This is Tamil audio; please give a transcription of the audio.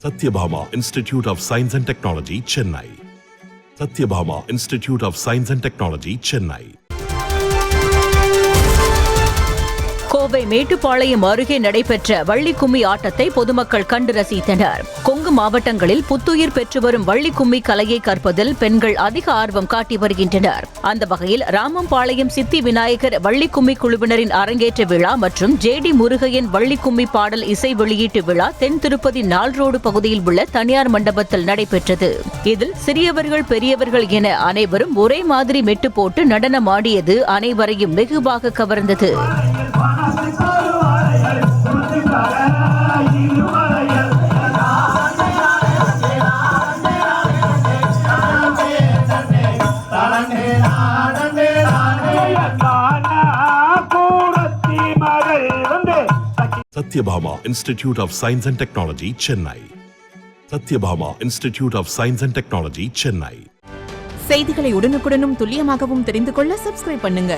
Satyabhama Institute of Science and Technology, Chennai. Satyabhama Institute of Science and Technology, Chennai. Kovai Mettupalayam அருகே நடைபெற்ற வள்ளிக்கும்மி ஆட்டத்தை பொதுமக்கள் கண்டு ரசித்தனர். கொங்கு மாவட்டங்களில் புத்துயிர் பெற்று வரும் வள்ளிக்கும்மி கலையை கற்பதில் பெண்கள் அதிக ஆர்வம் காட்டி வருகின்றனர். அந்த வகையில் ராமம்பாளையம் சித்தி விநாயகர் வள்ளிக்கும்மி குழுவினரின் அரங்கேற்ற விழா மற்றும் ஜேடி முருகையன் வள்ளிக்கும்மி பாடல் இசை வெளியீட்டு விழா தென் திருப்பதி நாள் ரோடு பகுதியில் உள்ள தனியார் மண்டபத்தில் நடைபெற்றது. இதில் சிறியவர்கள் பெரியவர்கள் என அனைவரும் ஒரே மாதிரி மெட்டு போட்டு நடனமாடியது அனைவரையும் வெகுவாக கவர்ந்தது. Satyabhama Institute of Science and Technology, Chennai. Satyabhama Institute of Science and Technology, Chennai. செய்திகளை உடனுக்குடனும் துல்லியமாகவும் தெரிந்து கொள்ள சப்ஸ்கிரைப் பண்ணுங்க.